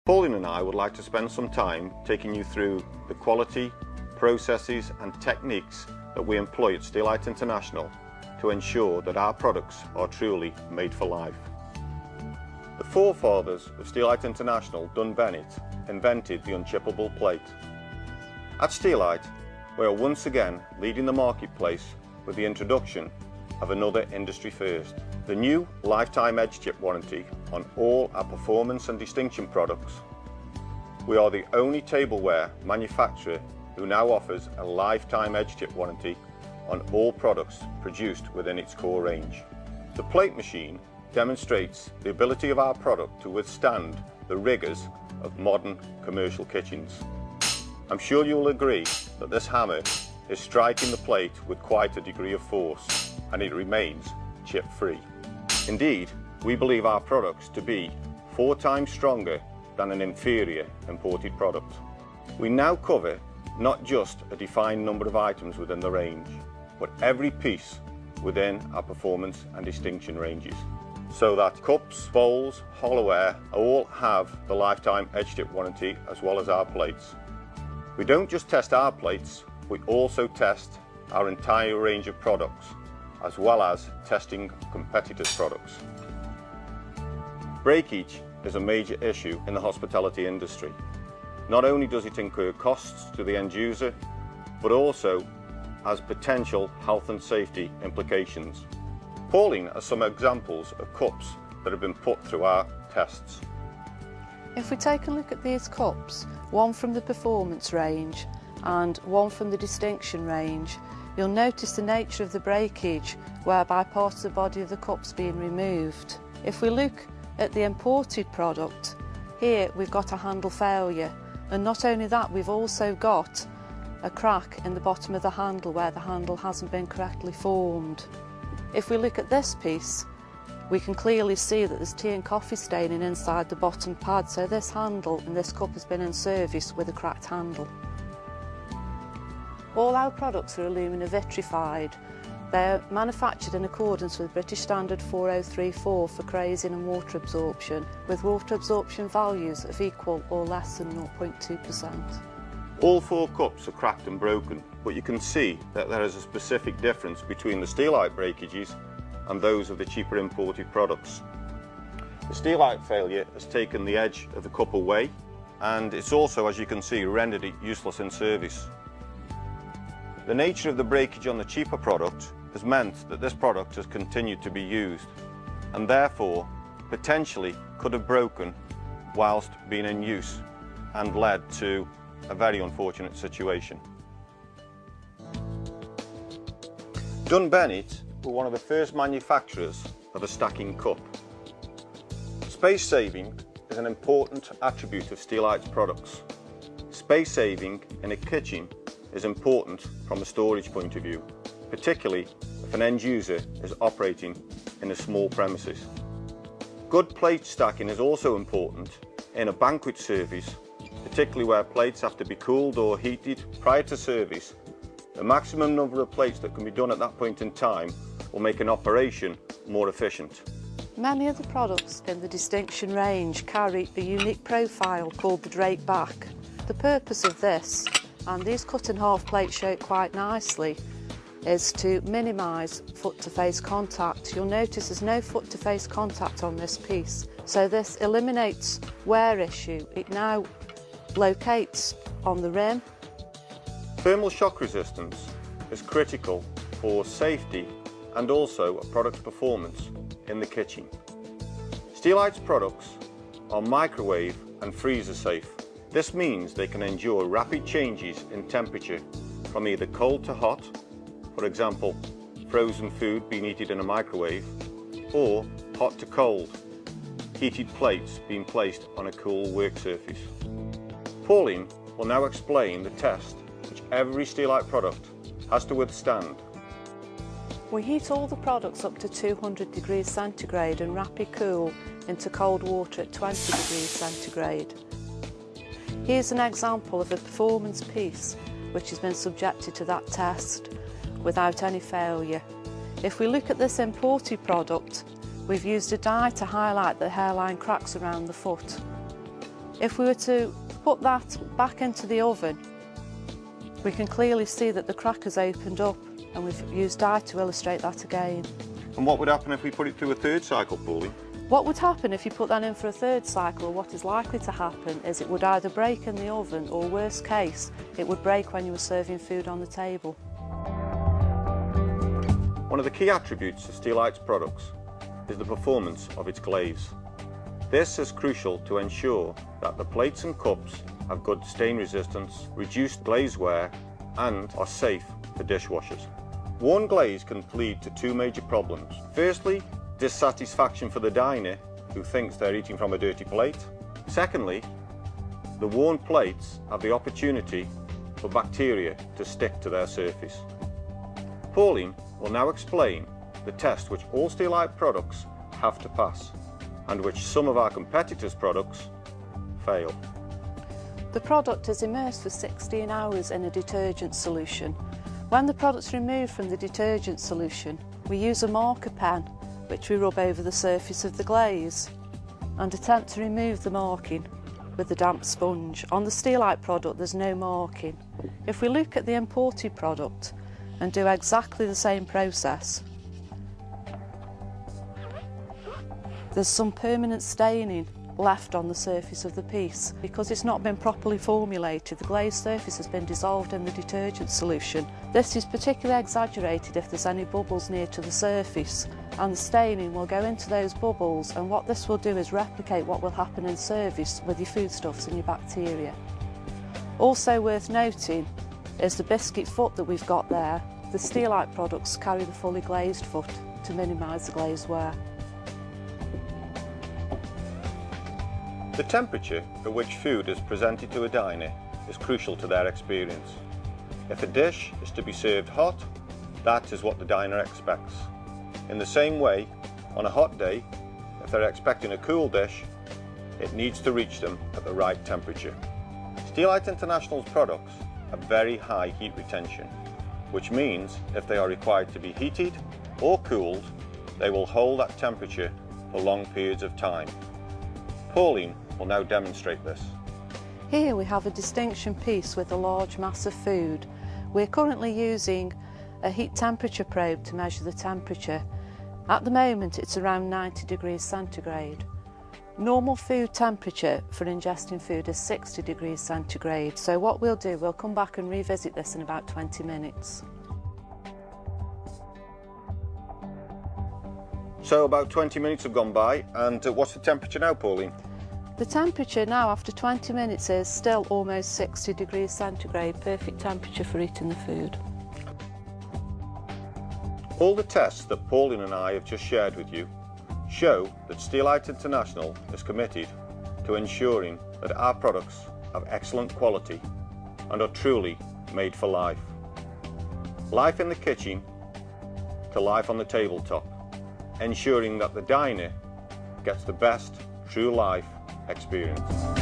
Pauline and I would like to spend some time taking you through the quality, processes and techniques that we employ at Steelite International to ensure that our products are truly made for life. The forefathers of Steelite International, Dunn Bennett, invented the unchippable plate. At Steelite, we are once again leading the marketplace with the introduction of another industry first. The new lifetime edge chip warranty on all our performance and distinction products. We are the only tableware manufacturer who now offers a lifetime edge chip warranty on all products produced within its core range. The plate machine demonstrates the ability of our product to withstand the rigours of modern commercial kitchens. I'm sure you'll agree that this hammer is striking the plate with quite a degree of force, and it remains chip-free. Indeed, we believe our products to be 4 times stronger than an inferior imported product. We now cover not just a defined number of items within the range, but every piece within our performance and distinction ranges, so that cups, bowls, hollowware all have the lifetime edge chip warranty as well as our plates. We don't just test our plates, we also test our entire range of products, as well as testing competitors' products. Breakage is a major issue in the hospitality industry. Not only does it incur costs to the end user, but also has potential health and safety implications. Pauline has some examples of cups that have been put through our tests. If we take a look at these cups, one from the performance range and one from the distinction range, you'll notice the nature of the breakage, whereby part of the body of the cup's being removed. If we look at the imported product, here we've got a handle failure, and not only that, we've also got a crack in the bottom of the handle where the handle hasn't been correctly formed. If we look at this piece, we can clearly see that there's tea and coffee staining inside the bottom pad, so this handle and this cup has been in service with a cracked handle. All our products are alumina vitrified. They're manufactured in accordance with British Standard 4034 for crazing and water absorption, with water absorption values of equal or less than 0.2%. All 4 cups are cracked and broken, but you can see that there is a specific difference between the Steelite breakages and those of the cheaper imported products. The Steelite failure has taken the edge of the cup away, and it's also, as you can see, rendered it useless in service. The nature of the breakage on the cheaper product has meant that this product has continued to be used, and therefore potentially could have broken whilst being in use and led to a very unfortunate situation. Dunn Bennett were one of the first manufacturers of a stacking cup. Space saving is an important attribute of Steelite's products. Space saving in a kitchen is important from a storage point of view, particularly if an end user is operating in a small premises. Good plate stacking is also important in a banquet service, particularly where plates have to be cooled or heated prior to service. The maximum number of plates that can be done at that point in time will make an operation more efficient. Many of the products in the distinction range carry a unique profile called the drape back. The purpose of this, and these cut in half plates show it quite nicely, is to minimise foot to face contact. You'll notice there's no foot to face contact on this piece, so this eliminates wear issue. It now locates on the rim. Thermal shock resistance is critical for safety and also a product's performance in the kitchen. Steelite's products are microwave and freezer safe. This means they can endure rapid changes in temperature from either cold to hot, for example, frozen food being heated in a microwave, or hot to cold, heated plates being placed on a cool work surface. Pauline will now explain the test which every Steelite product has to withstand. We heat all the products up to 200 degrees centigrade and rapid cool into cold water at 20 degrees centigrade. Here's an example of a performance piece which has been subjected to that test without any failure. If we look at this imported product, we've used a dye to highlight the hairline cracks around the foot. If we were to put that back into the oven, we can clearly see that the crackers opened up, and we've used dye to illustrate that again. And what would happen if we put it through a third cycle, Pauline? What would happen if you put that in for a third cycle, what is likely to happen is it would either break in the oven, or worst case, it would break when you were serving food on the table. One of the key attributes to Steelite's products is the performance of its glaze. This is crucial to ensure that the plates and cups have good stain resistance, reduced glaze wear, and are safe for dishwashers. Worn glaze can lead to two major problems. Firstly, dissatisfaction for the diner who thinks they're eating from a dirty plate. Secondly, the worn plates have the opportunity for bacteria to stick to their surface. Pauline will now explain the test which all Steelite products have to pass and which some of our competitors' products fail. The product is immersed for 16 hours in a detergent solution. When the product's removed from the detergent solution, we use a marker pen which we rub over the surface of the glaze and attempt to remove the marking with the damp sponge. On the Steelite product there's no marking. If we look at the imported product and do exactly the same process, there's some permanent staining left on the surface of the piece. Because it's not been properly formulated, the glazed surface has been dissolved in the detergent solution. This is particularly exaggerated if there's any bubbles near to the surface, and the staining will go into those bubbles, and what this will do is replicate what will happen in service with your foodstuffs and your bacteria. Also worth noting is the biscuit foot that we've got there. The Steelite products carry the fully glazed foot to minimise the glaze wear. The temperature at which food is presented to a diner is crucial to their experience. If a dish is to be served hot, that is what the diner expects. In the same way, on a hot day, if they're expecting a cool dish, it needs to reach them at the right temperature. Steelite International's products have very high heat retention, which means if they are required to be heated or cooled, they will hold that temperature for long periods of time. Pauline will now demonstrate this. Here we have a distinction piece with a large mass of food. We're currently using a heat temperature probe to measure the temperature. At the moment it's around 90 degrees centigrade. Normal food temperature for ingesting food is 60 degrees centigrade, so what we'll do, we'll come back and revisit this in about 20 minutes. So about 20 minutes have gone by, and what's the temperature now, Pauline? The temperature now after 20 minutes is still almost 60 degrees centigrade, perfect temperature for eating the food. All the tests that Pauline and I have just shared with you show that Steelite International is committed to ensuring that our products have excellent quality and are truly made for life. Life in the kitchen to life on the tabletop, ensuring that the diner gets the best true life experience.